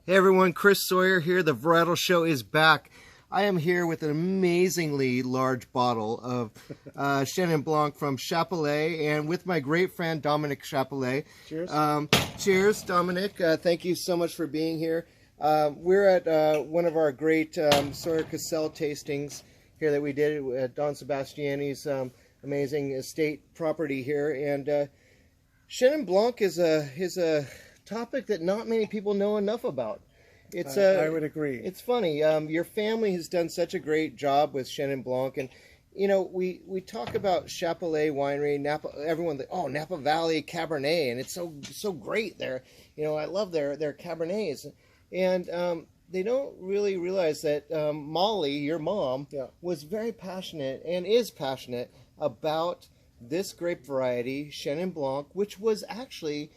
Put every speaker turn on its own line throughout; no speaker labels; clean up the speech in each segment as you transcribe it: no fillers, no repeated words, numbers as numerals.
Hey everyone, Chris Sawyer here. The Varietal Show is back. I am here with an amazingly large bottle of Chenin Blanc from Chappellet, and with my great friend Dominic Chappellet.
Cheers.
Cheers, Dominic. Thank you so much for being here. We're at one of our great Sawyer Cassell tastings here that we did at Don Sebastiani's amazing estate property here. And Chenin Blanc is a topic that not many people know enough about. It's
I would agree.
It's funny. Your family has done such a great job with Chenin Blanc, and you know we talk about Chappellet Winery, Napa. Everyone, Napa Valley Cabernet, and it's so great there. You know, I love their Cabernets, and they don't really realize that Molly, your mom, was very passionate and is passionate about this grape variety, Chenin Blanc, which was actually.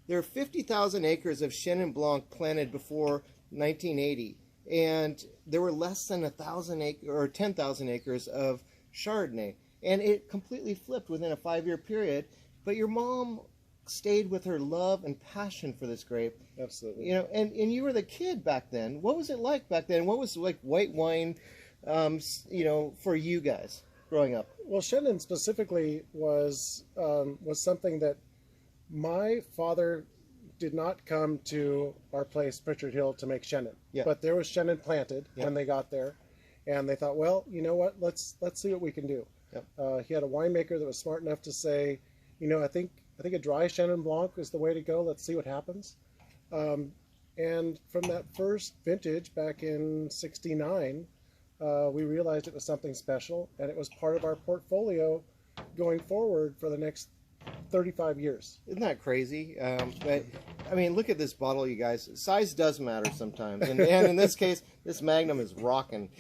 There are 50,000 acres of Chenin Blanc planted before 1980, and there were less than 10,000 acres of Chardonnay, and it completely flipped within a 5-year period. But your mom stayed with her love and passion for this grape.
Absolutely.
You know, and you were the kid back then. What was it like back then? What was like white wine, for you guys growing up?
Well, Chenin specifically was something that. My father did not come to our place, Pritchard Hill, to make Chenin.
Yeah.
But there was Chenin planted when they got there, and they thought, well, you know what? Let's see what we can do.
Yep.
He had a winemaker that was smart enough to say, I think a dry Chenin Blanc is the way to go. Let's see what happens. And from that first vintage back in '69, we realized it was something special, and it was part of our portfolio going forward for the next 35 years.
Isn't that crazy? But I mean, look at this bottle, you guys. Size does matter sometimes, and in this case, this Magnum is rocking.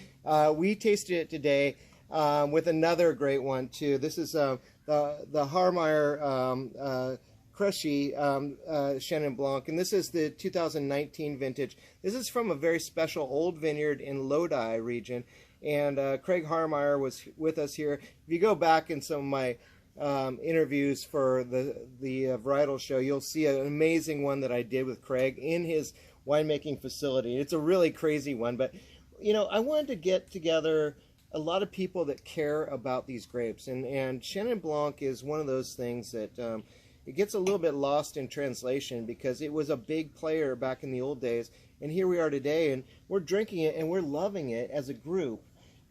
We tasted it today with another great one too. This is the Haarmeyer Cresci Chenin Blanc, and this is the 2019 vintage. This is from a very special old vineyard in Lodi region, and Craig Haarmeyer was with us here. If you go back in some of my interviews for the Varietal Show, you'll see an amazing one that I did with Craig in his winemaking facility. It's a really crazy one, but I wanted to get together a lot of people that care about these grapes, and Chenin Blanc is one of those things that it gets a little bit lost in translation because it was a big player back in the old days, and here we are today, and we're drinking it and we're loving it as a group.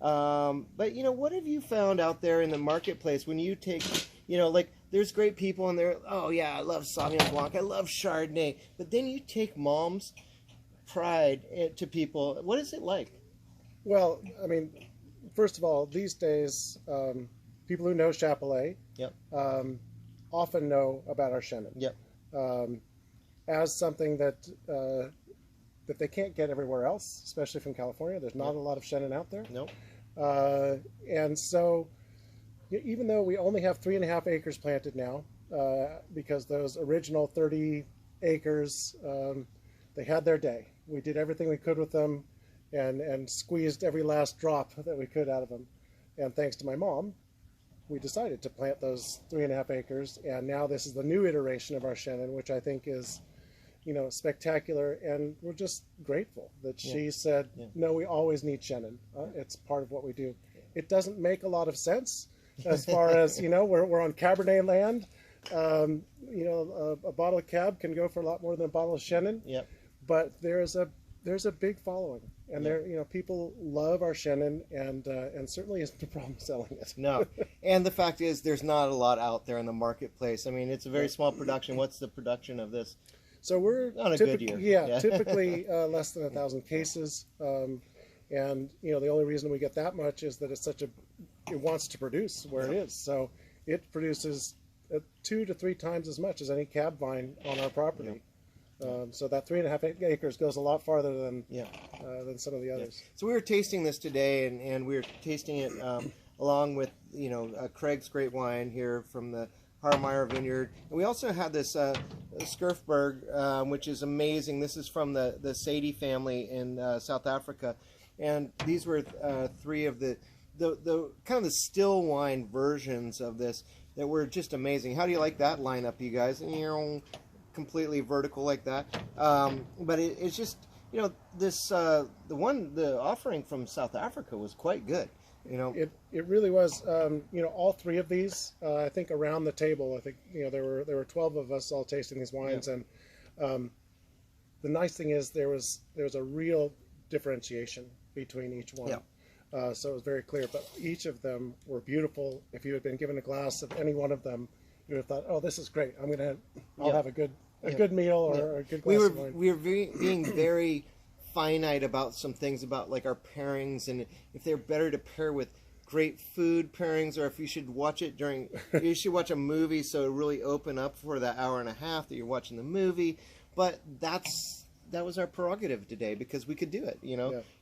But what have you found out there in the marketplace when you take, there's great people and they're, oh yeah, I love Sauvignon Blanc, I love Chardonnay, but then you take mom's pride to people. What is it like?
Well, I mean, first of all, these days, people who know Chappellet often know about our Chenin.
Yep.
As something that they can't get everywhere else, especially from California. There's not a lot of Chenin out there.
Nope.
And so, even though we only have 3.5 acres planted now, because those original 30 acres, they had their day. We did everything we could with them, and squeezed every last drop that we could out of them. And thanks to my mom, we decided to plant those 3.5 acres. And now this is the new iteration of our Chenin, which I think is spectacular, and we're just grateful that she said, no, we always need Chenin. It's part of what we do. It doesn't make a lot of sense as far as, we're on Cabernet land. A bottle of Cab can go for a lot more than a bottle of Chenin.
Yep.
But there's a big following, and people love our Chenin, and certainly isn't a problem selling it.
No, and the fact is, there's not a lot out there in the marketplace. I mean, it's a very small production. What's the production of this?
So we're
on a good year.
Yeah, typically less than 1,000 cases, and the only reason we get that much is that it wants to produce where it is. So it produces 2 to 3 times as much as any Cab vine on our property. So that 3.5 acres goes a lot farther than some of the others.
So we were tasting this today, and we were tasting it along with Craig's great wine here from the Haarmeyer Vineyard. And we also had this Skurfberg, which is amazing. This is from the Sadie family in South Africa, and these were 3 of the kind of the still wine versions of this that were just amazing. How do you like that lineup, you guys? Completely vertical like that, but it's just this the offering from South Africa was quite good.
It really was. All three of these, I think around the table, I think there were 12 of us all tasting these wines, and the nice thing is there was a real differentiation between each one.
Yeah.
So it was very clear, but each of them were beautiful. If you had been given a glass of any one of them, you would have thought, "Oh, this is great. I'll have a good meal or a good glass of wine."
We were being very finite about some things about like our pairings, and if they're better to pair with great food pairings, or if you should watch it you should watch a movie, so really open up for that hour and a half that you're watching the movie. But that was our prerogative today because we could do it,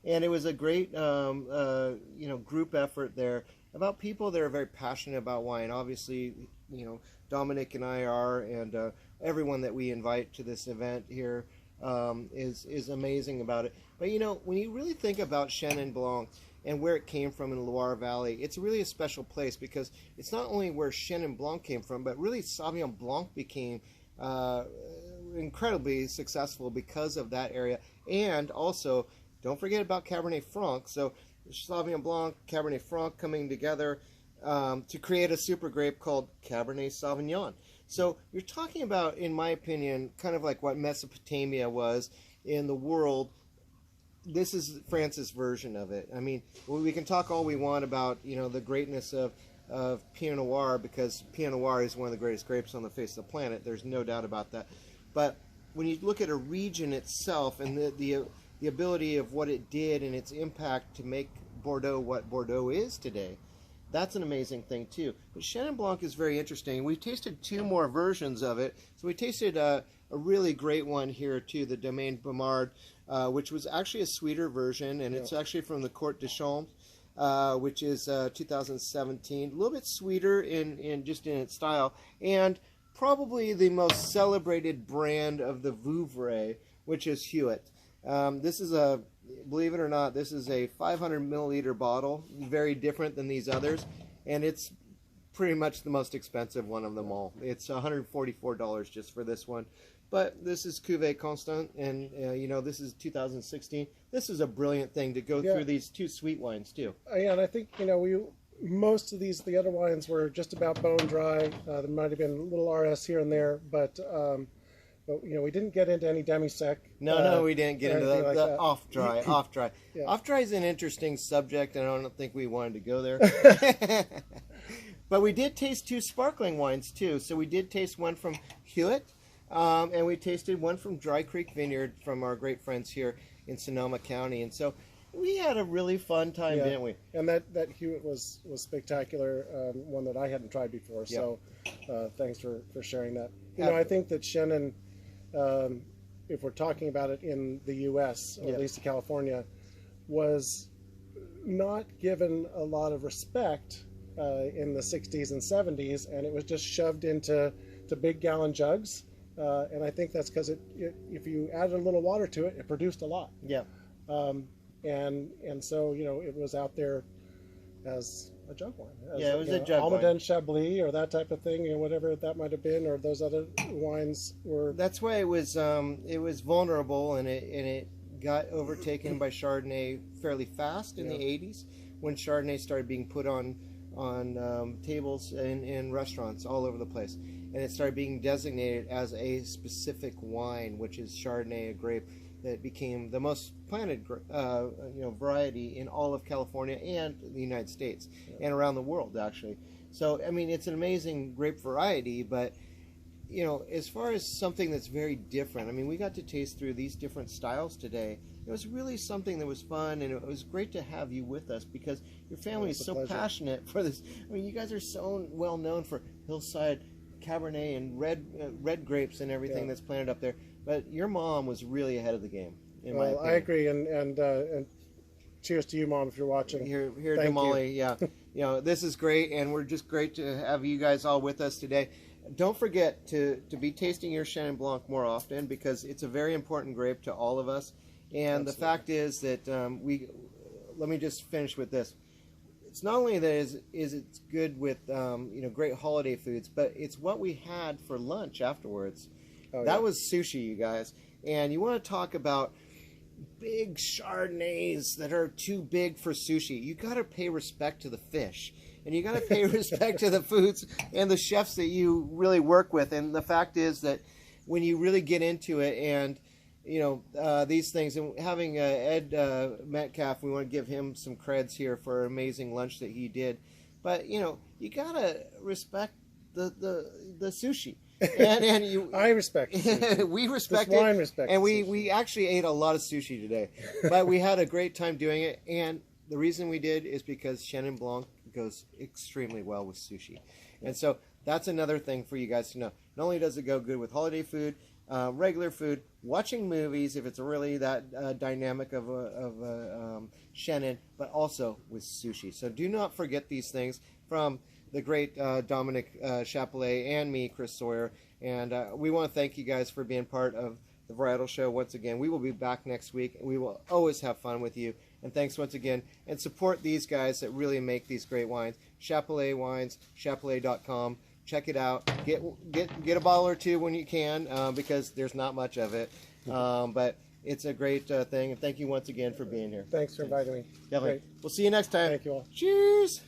And it was a great, group effort there about people that are very passionate about wine. Obviously, Dominic and I are, and everyone that we invite to this event here is amazing about it. But when you really think about Chenin Blanc and where it came from in the Loire Valley, it's really a special place because it's not only where Chenin Blanc came from, but really Sauvignon Blanc became incredibly successful because of that area. And also, don't forget about Cabernet Franc. So Sauvignon Blanc, Cabernet Franc coming together to create a super grape called Cabernet Sauvignon. So you're talking about, in my opinion, kind of like what Mesopotamia was in the world. This is France's version of it. I mean, we can talk all we want about the greatness of Pinot Noir, because Pinot Noir is one of the greatest grapes on the face of the planet. There's no doubt about that. But when you look at a region itself and the ability of what it did and its impact to make Bordeaux what Bordeaux is today, that's an amazing thing too. But Chenin Blanc is very interesting. We tasted two more versions of it. So we tasted a really great one here too, the Domaine Baumard, which was actually a sweeter version, and it's actually from the Quarts de Chaume, which is 2017. A little bit sweeter in its style, and probably the most celebrated brand of the Vouvray, which is Huet. This is believe it or not, this is a 500 milliliter bottle, very different than these others, and it's pretty much the most expensive one of them all. It's $144 just for this one. But this is Cuvee Constance, and this is 2016. This is a brilliant thing to go through these two sweet wines too.
Yeah, and I think most of the other wines were just about bone dry. There might have been a little RS here and there, but we didn't get into any demi-sec.
No, we didn't get into the off-dry. Off-dry.
Yeah.
Off-dry is an interesting subject, and I don't think we wanted to go there. But we did taste two sparkling wines, too. So we did taste one from Huet, and we tasted one from Dry Creek Vineyard from our great friends here in Sonoma County. And so we had a really fun time, didn't we?
And that Huet was spectacular, one that I hadn't tried before. So thanks for sharing that. I think that Chenin, if we're talking about it in the U.S., or at least in California, was not given a lot of respect in the 60s and 70s, and it was just shoved into big gallon jugs. And I think that's because if you added a little water to it, it produced a lot.
Yeah.
And so it was out there as a jug wine.
It was a jug wine.
Almaden Chablis or that type of thing, whatever that might have been, or those other wines were.
That's why it was vulnerable, and it got overtaken by Chardonnay fairly fast in the 80s, when Chardonnay started being put on tables in restaurants all over the place, and it started being designated as a specific wine, which is Chardonnay, a grape that became the most planted variety in all of California and the United States and around the world, actually. So I mean, it's an amazing grape variety, but as far as something that's very different, I mean, we got to taste through these different styles today. It was really something that was fun, and it was great to have you with us because your family is so passionate for this. I mean, you guys are so well known for hillside Cabernet and red grapes and everything that's planted up there. But your mom was really ahead of the game, in my opinion.
I agree, and cheers to you, Mom, if you're watching.
Here to Molly, yeah. This is great, and we're just great to have you guys all with us today. Don't forget to be tasting your Chenin Blanc more often, because it's a very important grape to all of us. And the fact is that let me just finish with this. It's not only that it's good with great holiday foods, but it's what we had for lunch afterwards. That was sushi, you guys. And you want to talk about big Chardonnays that are too big for sushi. You got to pay respect to the fish, and you got to pay respect to the foods and the chefs that you really work with. And the fact is that when you really get into it, and these things, and having Ed Metcalf, we want to give him some creds here for an amazing lunch that he did. But you gotta respect the sushi. And
I respect it.
We respect
this
it.
Wine respects
and
sushi.
we actually ate a lot of sushi today. But we had a great time doing it. And the reason we did is because Chenin Blanc goes extremely well with sushi. And so that's another thing for you guys to know. Not only does it go good with holiday food, regular food, watching movies, if it's really that dynamic of a Chenin, but also with sushi. So do not forget these things from the great Dominic Chappellet and me, Chris Sawyer. And we want to thank you guys for being part of the Varietal Show once again. We will be back next week. We will always have fun with you. And thanks once again. And support these guys that really make these great wines. Chappellet Wines, Chappellet.com. Check it out. Get a bottle or two when you can, because there's not much of it. But it's a great thing. And thank you once again for being here.
Thanks for inviting me.
Definitely.
Great.
We'll see you next time.
Thank you all.
Cheers.